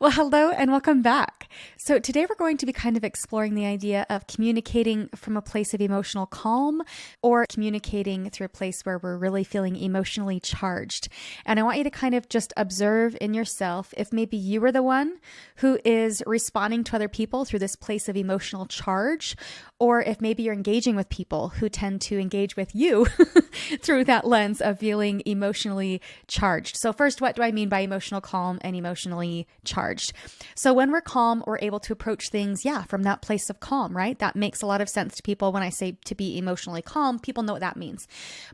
Well, hello and welcome back. So, today we're going to be kind of exploring the idea of communicating from a place of emotional calm or communicating through a place where we're really feeling emotionally charged. And I want you to kind of just observe in yourself if maybe you are the one who is responding to other people through this place of emotional charge, or if maybe you're engaging with people who tend to engage with you through that lens of feeling emotionally charged. So, first, what do I mean by emotional calm and emotionally charged? So when we're calm, we're able to approach things, from that place of calm, right? That makes a lot of sense to people. When I say to be emotionally calm, people know what that means.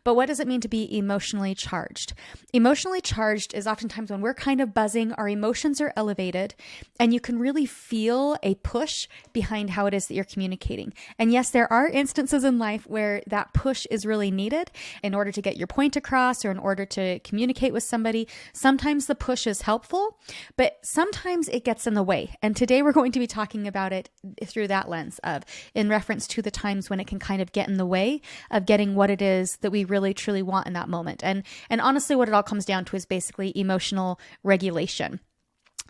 But what does it mean to be emotionally charged? Emotionally charged is oftentimes when we're kind of buzzing, our emotions are elevated, and you can really feel a push behind how it is that you're communicating. And yes, there are instances in life where that push is really needed in order to get your point across or in order to communicate with somebody. Sometimes the push is helpful, but sometimes it gets in the way. And today we're going to be talking about it through that lens of in reference to the times when it can kind of get in the way of getting what it is that we really truly want in that moment. And honestly, what it all comes down to is basically emotional regulation.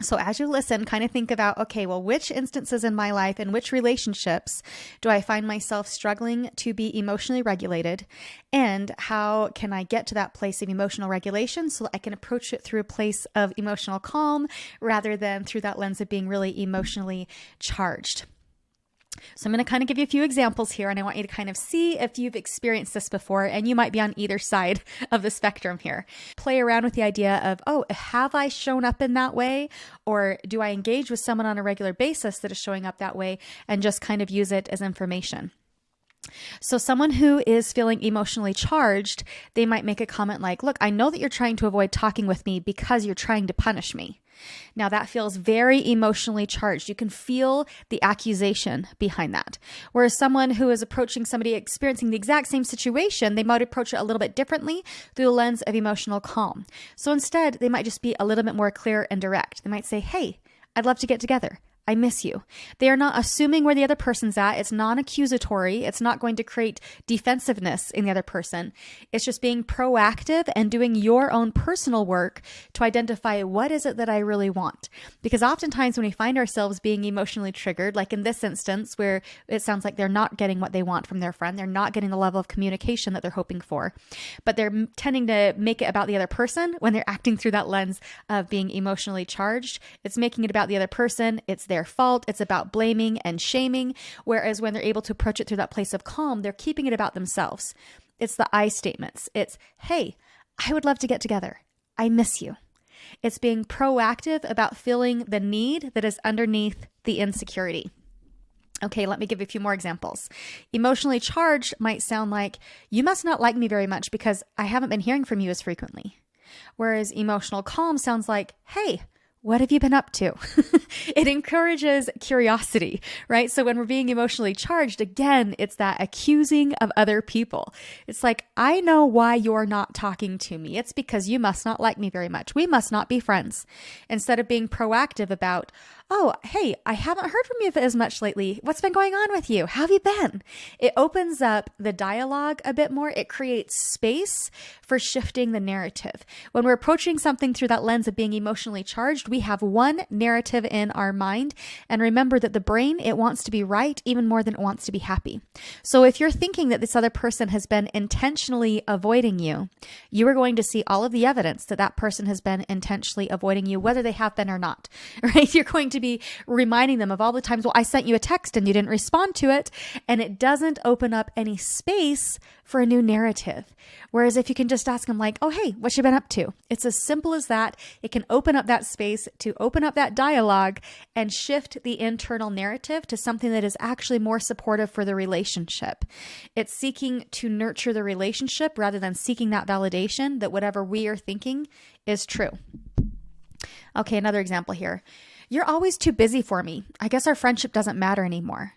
So as you listen, kind of think about, okay, well, which instances in my life and which relationships do I find myself struggling to be emotionally regulated? And how can I get to that place of emotional regulation so that I can approach it through a place of emotional calm rather than through that lens of being really emotionally charged? So I'm going to kind of give you a few examples here, and I want you to kind of see if you've experienced this before, and you might be on either side of the spectrum here. Play around with the idea of, oh, have I shown up in that way? Or do I engage with someone on a regular basis that is showing up that way, and just kind of use it as information? So someone who is feeling emotionally charged, they might make a comment like, look, I know that you're trying to avoid talking with me because you're trying to punish me. Now that feels very emotionally charged. You can feel the accusation behind that. Whereas someone who is approaching somebody experiencing the exact same situation, they might approach it a little bit differently through the lens of emotional calm. So instead, they might just be a little bit more clear and direct. They might say, hey, I'd love to get together. I miss you. They are not assuming where the other person's at. It's non-accusatory. It's not going to create defensiveness in the other person. It's just being proactive and doing your own personal work to identify what is it that I really want. Because oftentimes when we find ourselves being emotionally triggered, like in this instance where it sounds like they're not getting what they want from their friend, they're not getting the level of communication that they're hoping for, but they're tending to make it about the other person when they're acting through that lens of being emotionally charged. It's making it about the other person. It's their fault. It's about blaming and shaming. Whereas when they're able to approach it through that place of calm, they're keeping it about themselves. It's the I statements. It's, hey, I would love to get together. I miss you. It's being proactive about feeling the need that is underneath the insecurity. Okay, let me give you a few more examples. Emotionally charged might sound like, you must not like me very much because I haven't been hearing from you as frequently. Whereas emotional calm sounds like, hey, what have you been up to? It encourages curiosity, right? So when we're being emotionally charged, again, it's that accusing of other people. It's like, I know why you're not talking to me. It's because you must not like me very much. We must not be friends. Instead of being proactive about, oh, hey, I haven't heard from you as much lately. What's been going on with you? How have you been? It opens up the dialogue a bit more. It creates space for shifting the narrative. When we're approaching something through that lens of being emotionally charged, we have one narrative in our mind. And remember that the brain, it wants to be right even more than it wants to be happy. So if you're thinking that this other person has been intentionally avoiding you, you are going to see all of the evidence that that person has been intentionally avoiding you, whether they have been or not, right? You're going to be reminding them of all the times, well, I sent you a text and you didn't respond to it. And it doesn't open up any space for a new narrative. Whereas if you can just ask them like, oh, hey, what you been up to? It's as simple as that. It can open up that space to open up that dialogue and shift the internal narrative to something that is actually more supportive for the relationship. It's seeking to nurture the relationship rather than seeking that validation that whatever we are thinking is true. Okay, another example here. You're always too busy for me. I guess our friendship doesn't matter anymore.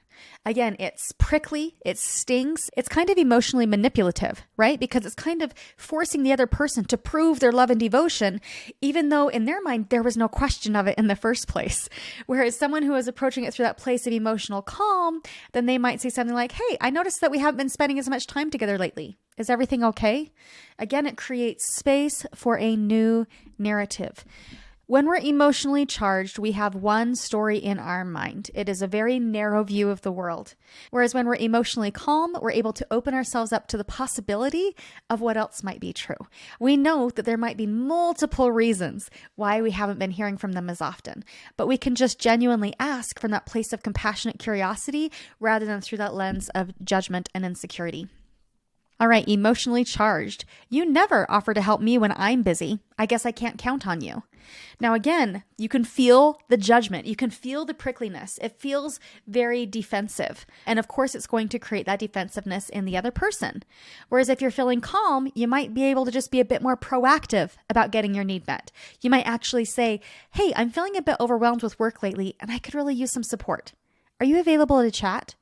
Again, it's prickly, it stings, it's kind of emotionally manipulative, right? Because it's kind of forcing the other person to prove their love and devotion, even though in their mind, there was no question of it in the first place. Whereas someone who is approaching it through that place of emotional calm, then they might say something like, hey, I noticed that we haven't been spending as much time together lately. Is everything okay? Again, it creates space for a new narrative. When we're emotionally charged, we have one story in our mind. It is a very narrow view of the world. Whereas when we're emotionally calm, we're able to open ourselves up to the possibility of what else might be true. We know that there might be multiple reasons why we haven't been hearing from them as often, but we can just genuinely ask from that place of compassionate curiosity rather than through that lens of judgment and insecurity. All right, emotionally charged. You never offer to help me when I'm busy. I guess I can't count on you. Now, again, you can feel the judgment. You can feel the prickliness. It feels very defensive. And of course, it's going to create that defensiveness in the other person. Whereas if you're feeling calm, you might be able to just be a bit more proactive about getting your need met. You might actually say, hey, I'm feeling a bit overwhelmed with work lately, and I could really use some support. Are you available to chat?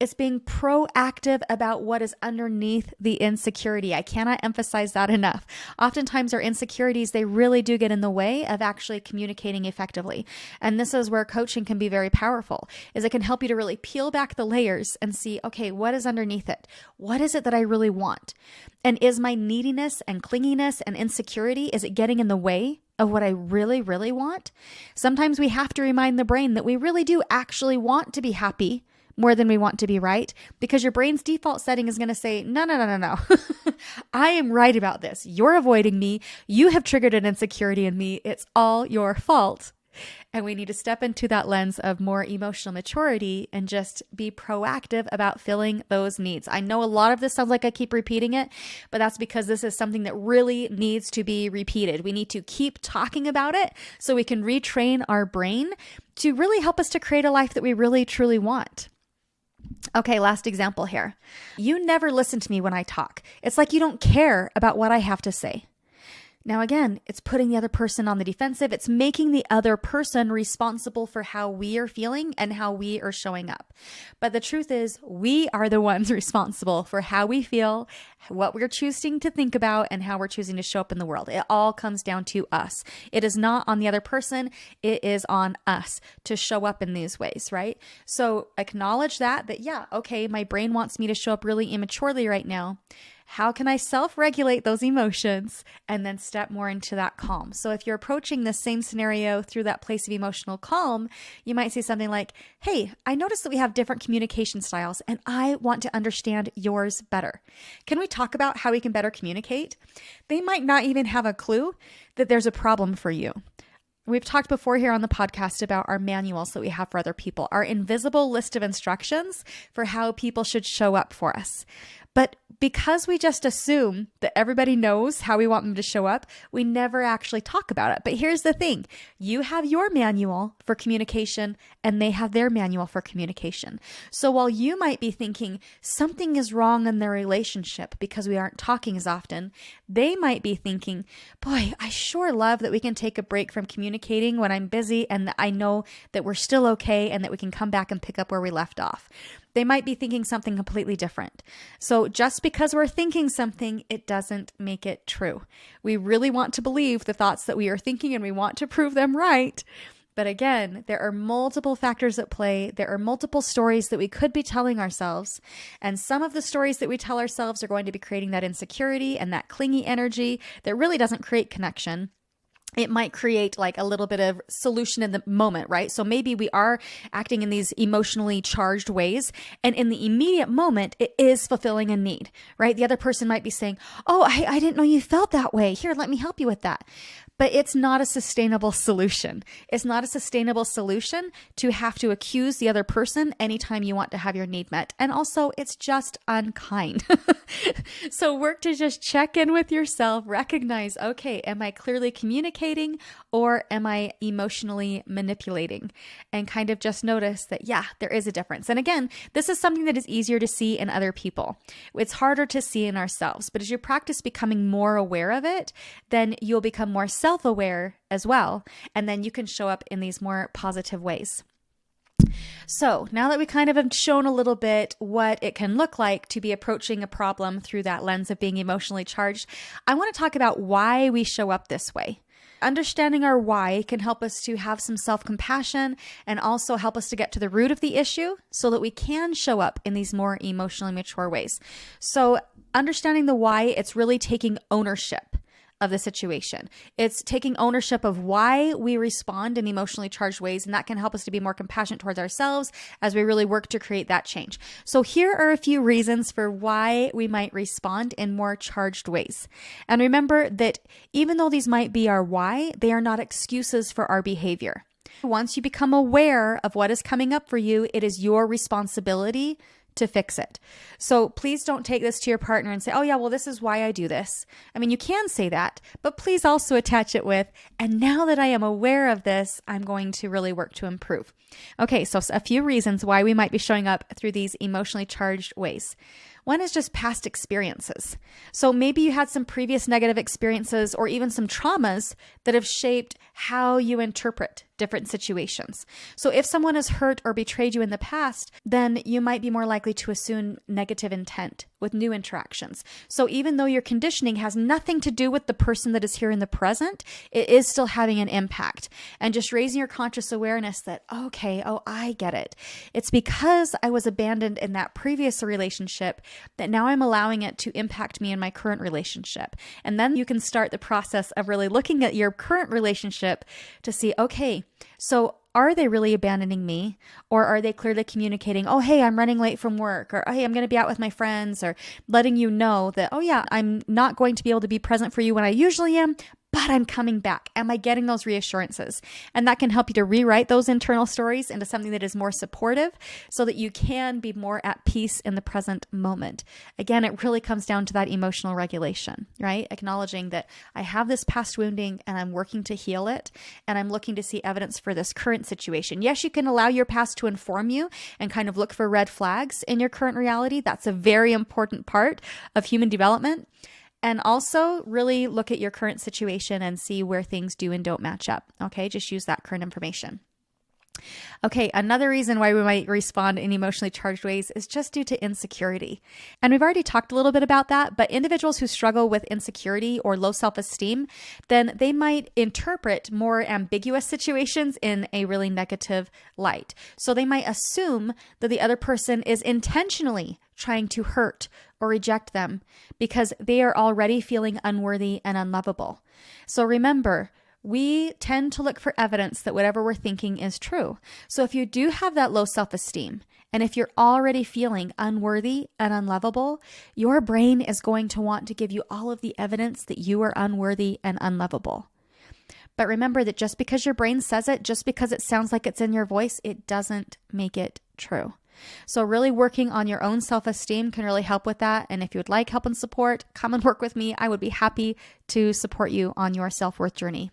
It's being proactive about what is underneath the insecurity. I cannot emphasize that enough. Oftentimes our insecurities, they really do get in the way of actually communicating effectively. And this is where coaching can be very powerful, is it can help you to really peel back the layers and see, okay, what is underneath it? What is it that I really want? And is my neediness and clinginess and insecurity, is it getting in the way of what I really, really want? Sometimes we have to remind the brain that we really do actually want to be happy more than we want to be right, because your brain's default setting is going to say, no. I am right about this. You're avoiding me. You have triggered an insecurity in me. It's all your fault. And we need to step into that lens of more emotional maturity and just be proactive about filling those needs. I know a lot of this sounds like I keep repeating it, but that's because this is something that really needs to be repeated. We need to keep talking about it so we can retrain our brain to really help us to create a life that we really, truly want. Okay, last example here. You never listen to me when I talk. It's like you don't care about what I have to say. Now, again, it's putting the other person on the defensive. It's making the other person responsible for how we are feeling and how we are showing up. But the truth is, we are the ones responsible for how we feel, what we're choosing to think about, and how we're choosing to show up in the world. It all comes down to us. It is not on the other person. It is on us to show up in these ways, right? So acknowledge that yeah, okay, my brain wants me to show up really immaturely right now. How can I self-regulate those emotions and then step more into that calm? So if you're approaching the same scenario through that place of emotional calm, you might say something like, hey, I noticed that we have different communication styles and I want to understand yours better. Can we talk about how we can better communicate? They might not even have a clue that there's a problem for you. We've talked before here on the podcast about our manuals that we have for other people, our invisible list of instructions for how people should show up for us. But because we just assume that everybody knows how we want them to show up, we never actually talk about it. But here's the thing. You have your manual for communication and they have their manual for communication. So while you might be thinking something is wrong in their relationship because we aren't talking as often, they might be thinking, boy, I sure love that we can take a break from communicating when I'm busy and that I know that we're still okay and that we can come back and pick up where we left off. They might be thinking something completely different. So just because we're thinking something, it doesn't make it true. We really want to believe the thoughts that we are thinking and we want to prove them right. But again, there are multiple factors at play. There are multiple stories that we could be telling ourselves. And some of the stories that we tell ourselves are going to be creating that insecurity and that clingy energy that really doesn't create connection. It might create like a little bit of solution in the moment, right? So maybe we are acting in these emotionally charged ways, and in the immediate moment, it is fulfilling a need, right? The other person might be saying, oh, I didn't know you felt that way. Here, let me help you with that. But it's not a sustainable solution. It's not a sustainable solution to have to accuse the other person anytime you want to have your need met. And also, it's just unkind. So work to just check in with yourself, recognize, okay, am I clearly communicating or am I emotionally manipulating? And kind of just notice that, yeah, there is a difference. And again, this is something that is easier to see in other people. It's harder to see in ourselves. But as you practice becoming more aware of it, then you'll become more self-aware as well. And then you can show up in these more positive ways. So now that we kind of have shown a little bit what it can look like to be approaching a problem through that lens of being emotionally charged, I want to talk about why we show up this way. Understanding our why can help us to have some self-compassion and also help us to get to the root of the issue so that we can show up in these more emotionally mature ways. So understanding the why, it's really taking ownership of the situation. It's taking ownership of why we respond in emotionally charged ways, and that can help us to be more compassionate towards ourselves as we really work to create that change. So here are a few reasons for why we might respond in more charged ways. And remember that even though these might be our why, they are not excuses for our behavior. Once you become aware of what is coming up for you, it is your responsibility to fix it. So please don't take this to your partner and say, oh yeah, well, this is why I do this. I mean, you can say that, but please also attach it with, and now that I am aware of this, I'm going to really work to improve. Okay, so a few reasons why we might be showing up through these emotionally charged ways. One is just past experiences. So maybe you had some previous negative experiences or even some traumas that have shaped how you interpret different situations. So if someone has hurt or betrayed you in the past, then you might be more likely to assume negative intent with new interactions. So even though your conditioning has nothing to do with the person that is here in the present, it is still having an impact. And just raising your conscious awareness that, okay, oh, I get it. It's because I was abandoned in that previous relationship that now I'm allowing it to impact me in my current relationship. And then you can start the process of really looking at your current relationship to see, okay, so are they really abandoning me? Or are they clearly communicating, oh, hey, I'm running late from work, or oh, hey, I'm going to be out with my friends, or letting you know that, oh yeah, I'm not going to be able to be present for you when I usually am, but I'm coming back. Am I getting those reassurances? And that can help you to rewrite those internal stories into something that is more supportive so that you can be more at peace in the present moment. Again, it really comes down to that emotional regulation, right? Acknowledging that I have this past wounding and I'm working to heal it, and I'm looking to see evidence for this current situation. Yes, you can allow your past to inform you and kind of look for red flags in your current reality. That's a very important part of human development. And also really look at your current situation and see where things do and don't match up. Okay, just use that current information. Okay, another reason why we might respond in emotionally charged ways is just due to insecurity. And we've already talked a little bit about that, but individuals who struggle with insecurity or low self-esteem, then they might interpret more ambiguous situations in a really negative light. So they might assume that the other person is intentionally trying to hurt or reject them because they are already feeling unworthy and unlovable. So remember, we tend to look for evidence that whatever we're thinking is true. So if you do have that low self-esteem, and if you're already feeling unworthy and unlovable, your brain is going to want to give you all of the evidence that you are unworthy and unlovable. But remember that just because your brain says it, just because it sounds like it's in your voice, it doesn't make it true. So really working on your own self-esteem can really help with that. And if you would like help and support, come and work with me. I would be happy to support you on your self-worth journey.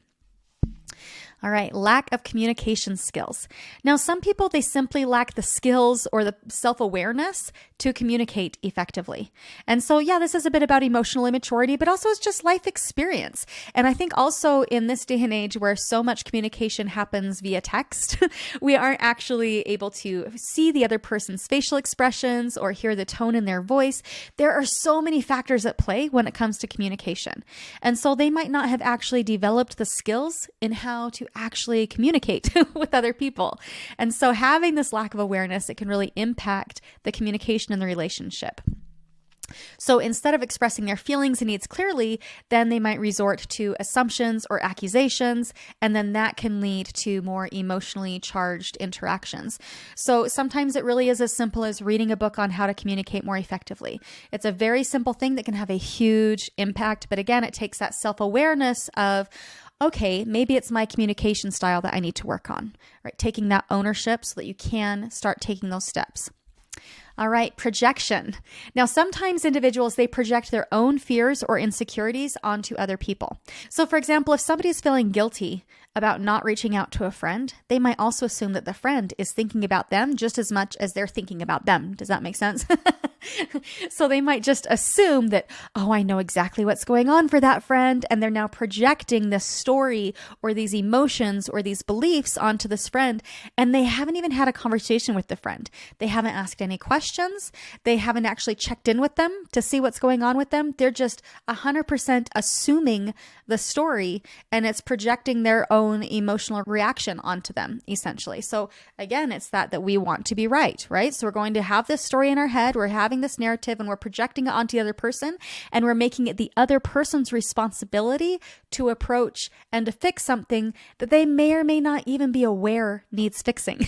All right, lack of communication skills. Now, some people, they simply lack the skills or the self-awareness to communicate effectively. And so, yeah, this is a bit about emotional immaturity, but also it's just life experience. And I think also in this day and age where so much communication happens via text, we aren't actually able to see the other person's facial expressions or hear the tone in their voice. There are so many factors at play when it comes to communication. And so they might not have actually developed the skills in how to actually communicate with other people. And so having this lack of awareness, it can really impact the communication in the relationship. So instead of expressing their feelings and needs clearly, then they might resort to assumptions or accusations, and then that can lead to more emotionally charged interactions. So sometimes it really is as simple as reading a book on how to communicate more effectively. It's a very simple thing that can have a huge impact, but again, it takes that self-awareness of, okay, maybe it's my communication style that I need to work on, right? Taking that ownership so that you can start taking those steps. All right, projection. Now, sometimes individuals, they project their own fears or insecurities onto other people. So for example, if somebody's feeling guilty about not reaching out to a friend, they might also assume that the friend is thinking about them just as much as they're thinking about them. Does that make sense? So they might just assume that, oh, I know exactly what's going on for that friend. And they're now projecting this story or these emotions or these beliefs onto this friend. And they haven't even had a conversation with the friend. They haven't asked any questions. They haven't actually checked in with them to see what's going on with them. They're just 100% assuming the story, and it's projecting their own emotional reaction onto them, essentially. So again, it's that we want to be right? So we're going to have this story in our head. We're having this narrative and we're projecting it onto the other person, and we're making it the other person's responsibility to approach and to fix something that they may or may not even be aware needs fixing.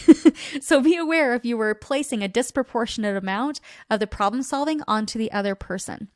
So be aware if you were placing a disproportionate amount of the problem solving onto the other person.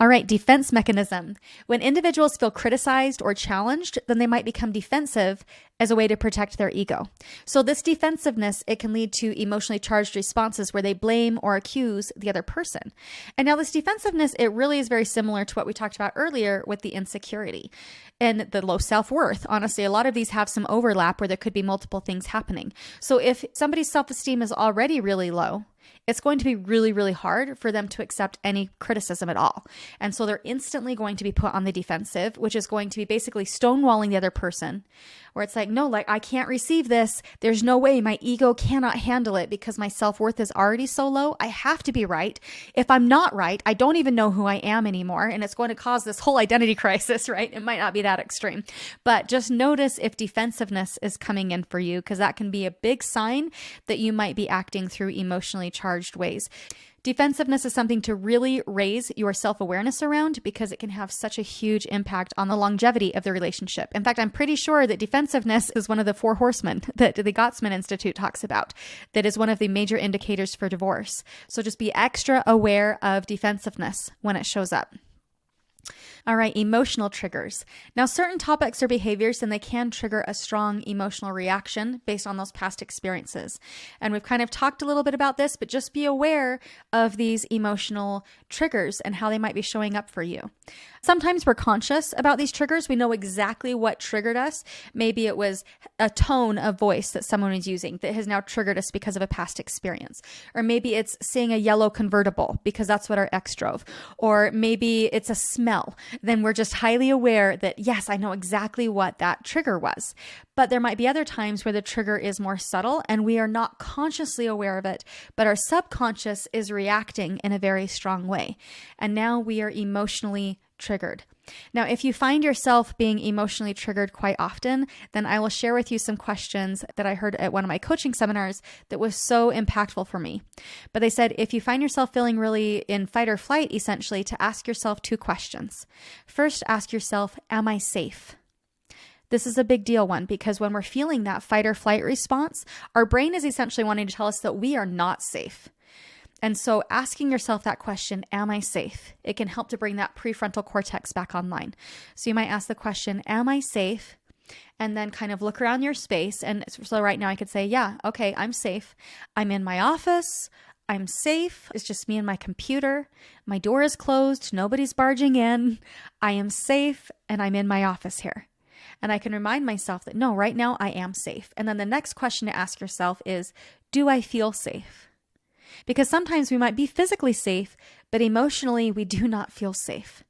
All right, defense mechanism. When individuals feel criticized or challenged, then they might become defensive as a way to protect their ego. So this defensiveness, it can lead to emotionally charged responses where they blame or accuse the other person. And now this defensiveness, it really is very similar to what we talked about earlier with the insecurity and the low self-worth. Honestly, a lot of these have some overlap where there could be multiple things happening. So if somebody's self-esteem is already really low, it's going to be really, really hard for them to accept any criticism at all. And so they're instantly going to be put on the defensive, which is going to be basically stonewalling the other person, where it's like, no, like I can't receive this. There's no way. My ego cannot handle it because my self-worth is already so low. I have to be right. If I'm not right, I don't even know who I am anymore. And it's going to cause this whole identity crisis, right? It might not be that extreme, but just notice if defensiveness is coming in for you, because that can be a big sign that you might be acting through emotionally charged ways. Defensiveness is something to really raise your self-awareness around because it can have such a huge impact on the longevity of the relationship. In fact, I'm pretty sure that defensiveness is one of the 4 horsemen that the Gottsman Institute talks about. That is one of the major indicators for divorce. So just be extra aware of defensiveness when it shows up. All right, emotional triggers. Now, certain topics or behaviors, then they can trigger a strong emotional reaction based on those past experiences. And we've kind of talked a little bit about this, but just be aware of these emotional triggers and how they might be showing up for you. Sometimes we're conscious about these triggers. We know exactly what triggered us. Maybe it was a tone of voice that someone is using that has now triggered us because of a past experience. Or maybe it's seeing a yellow convertible because that's what our ex drove. Or maybe it's a smell. Then we're just highly aware that, yes, I know exactly what that trigger was. But there might be other times where the trigger is more subtle and we are not consciously aware of it, but our subconscious is reacting in a very strong way. And now we are emotionally triggered. Now, if you find yourself being emotionally triggered quite often, then I will share with you some questions that I heard at one of my coaching seminars that was so impactful for me. But they said, if you find yourself feeling really in fight or flight, essentially, to ask yourself 2 questions. First, ask yourself, am I safe? This is a big deal one because when we're feeling that fight or flight response, our brain is essentially wanting to tell us that we are not safe. And so asking yourself that question, am I safe? It can help to bring that prefrontal cortex back online. So you might ask the question, am I safe? And then kind of look around your space. And so right now I could say, yeah, okay, I'm safe. I'm in my office. I'm safe. It's just me and my computer. My door is closed. Nobody's barging in. I am safe and I'm in my office here. And I can remind myself that no, right now I am safe. And then the next question to ask yourself is, do I feel safe? Because sometimes we might be physically safe, but emotionally we do not feel safe.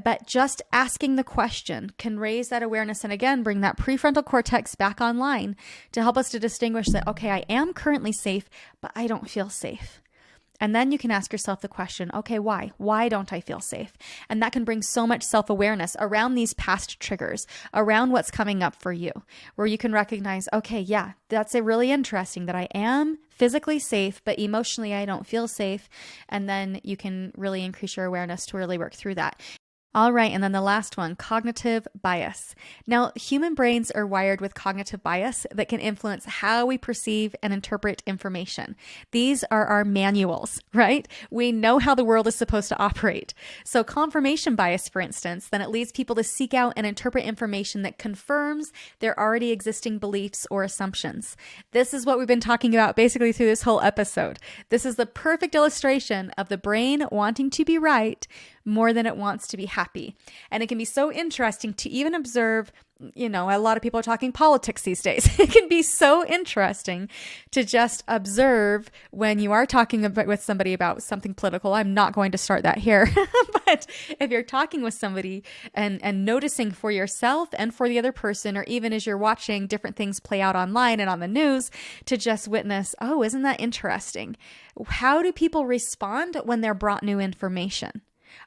But just asking the question can raise that awareness and again, bring that prefrontal cortex back online to help us to distinguish that, okay, I am currently safe, but I don't feel safe. And then you can ask yourself the question, okay, why? Why don't I feel safe? And that can bring so much self-awareness around these past triggers, around what's coming up for you, where you can recognize, okay, yeah, that's really interesting that I am physically safe, but emotionally I don't feel safe. And then you can really increase your awareness to really work through that. All right, and then the last one, cognitive bias. Now, human brains are wired with cognitive bias that can influence how we perceive and interpret information. These are our manuals, right? We know how the world is supposed to operate. So confirmation bias, for instance, then it leads people to seek out and interpret information that confirms their already existing beliefs or assumptions. This is what we've been talking about basically through this whole episode. This is the perfect illustration of the brain wanting to be right more than it wants to be happy. And it can be so interesting to even observe, a lot of people are talking politics these days. It can be so interesting to just observe when you are talking with somebody about something political. I'm not going to start that here, but if you're talking with somebody and noticing for yourself and for the other person, or even as you're watching different things play out online and on the news, to just witness, oh, isn't that interesting? How do people respond when they're brought new information?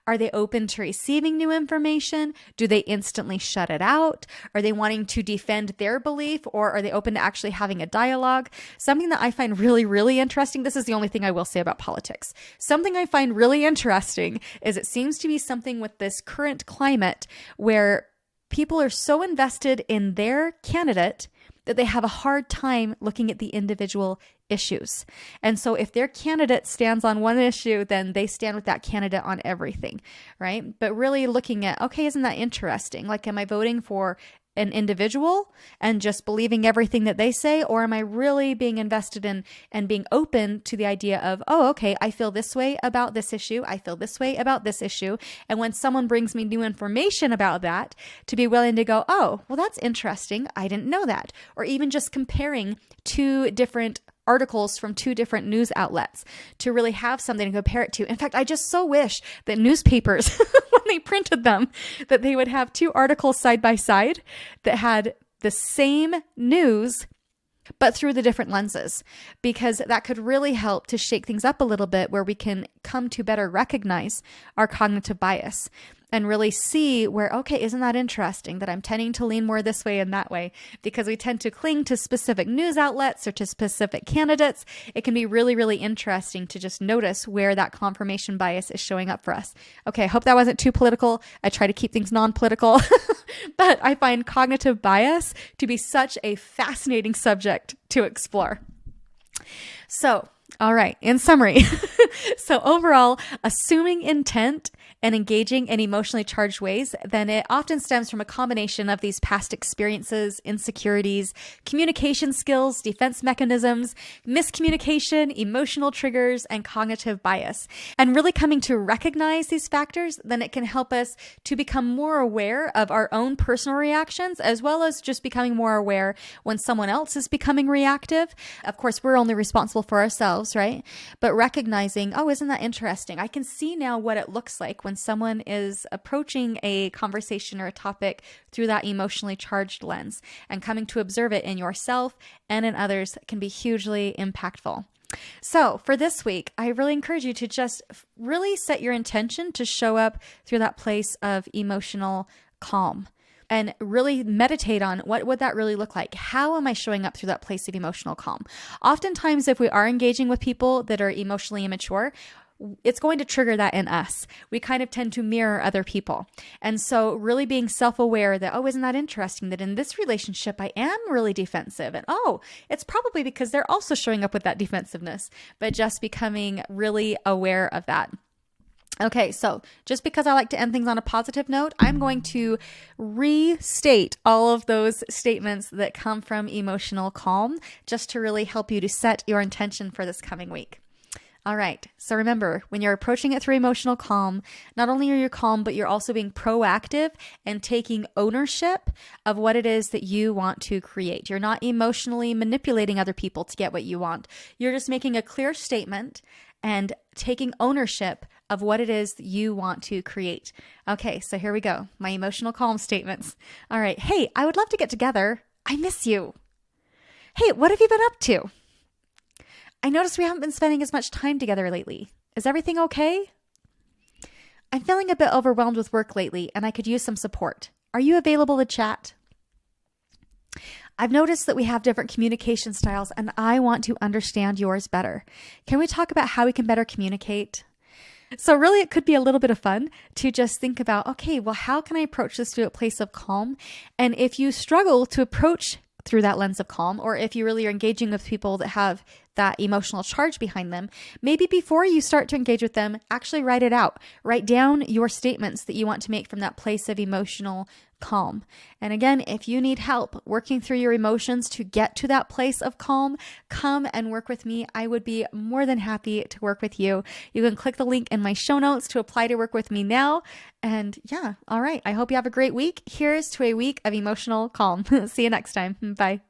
Are they open to receiving new information? Do they instantly shut it out? Are they wanting to defend their belief, or are they open to actually having a dialogue? Something that I find really, really interesting, this is the only thing I will say about politics. Something I find really interesting is it seems to be something with this current climate where people are so invested in their candidate that they have a hard time looking at the individual issues. And so if their candidate stands on one issue, then they stand with that candidate on everything, right? But really looking at, okay, isn't that interesting? Like, am I voting for an individual and just believing everything that they say? Or am I really being invested in and being open to the idea of, oh, okay, I feel this way about this issue. I feel this way about this issue. And when someone brings me new information about that, to be willing to go, oh, well, that's interesting. I didn't know that. Or even just comparing two different articles from two different news outlets to really have something to compare it to. In fact, I just so wish that newspapers, when they printed them, that they would have two articles side by side that had the same news, but through the different lenses, because that could really help to shake things up a little bit, where we can come to better recognize our cognitive bias and really see where, okay, isn't that interesting that I'm tending to lean more this way and that way? Because we tend to cling to specific news outlets or to specific candidates. It can be really, really interesting to just notice where that confirmation bias is showing up for us. Okay, I hope that wasn't too political. I try to keep things non-political, but I find cognitive bias to be such a fascinating subject to explore. So, all right, in summary, so overall, assuming intent and engaging in emotionally charged ways, then it often stems from a combination of these past experiences, insecurities, communication skills, defense mechanisms, miscommunication, emotional triggers, and cognitive bias. And really coming to recognize these factors, then it can help us to become more aware of our own personal reactions, as well as just becoming more aware when someone else is becoming reactive. Of course, we're only responsible for ourselves, right? But recognizing, oh, isn't that interesting? I can see now what it looks like when someone is approaching a conversation or a topic through that emotionally charged lens, and coming to observe it in yourself and in others can be hugely impactful. So for this week, I really encourage you to just really set your intention to show up through that place of emotional calm. And really meditate on what would that really look like? How am I showing up through that place of emotional calm? Oftentimes, if we are engaging with people that are emotionally immature, it's going to trigger that in us. We kind of tend to mirror other people. And so really being self-aware that, oh, isn't that interesting that in this relationship, I am really defensive. And oh, it's probably because they're also showing up with that defensiveness, but just becoming really aware of that. Okay, so just because I like to end things on a positive note, I'm going to restate all of those statements that come from emotional calm, just to really help you to set your intention for this coming week. All right. So remember, when you're approaching it through emotional calm, not only are you calm, but you're also being proactive and taking ownership of what it is that you want to create. You're not emotionally manipulating other people to get what you want. You're just making a clear statement and taking ownership of what it is that you want to create. Okay, so here we go. My emotional calm statements. All right. Hey, I would love to get together. I miss you. Hey, what have you been up to? I noticed we haven't been spending as much time together lately. Is everything okay? I'm feeling a bit overwhelmed with work lately, and I could use some support. Are you available to chat? I've noticed that we have different communication styles, and I want to understand yours better. Can we talk about how we can better communicate? So really, it could be a little bit of fun to just think about, okay, well, how can I approach this to a place of calm? And if you struggle to approach through that lens of calm, or if you really are engaging with people that have that emotional charge behind them, maybe before you start to engage with them, actually write it out. Write down your statements that you want to make from that place of emotional calm. And again, if you need help working through your emotions to get to that place of calm, come and work with me. I would be more than happy to work with you. You can click the link in my show notes to apply to work with me now. And yeah, all right. I hope you have a great week. Here's to a week of emotional calm. See you next time. Bye.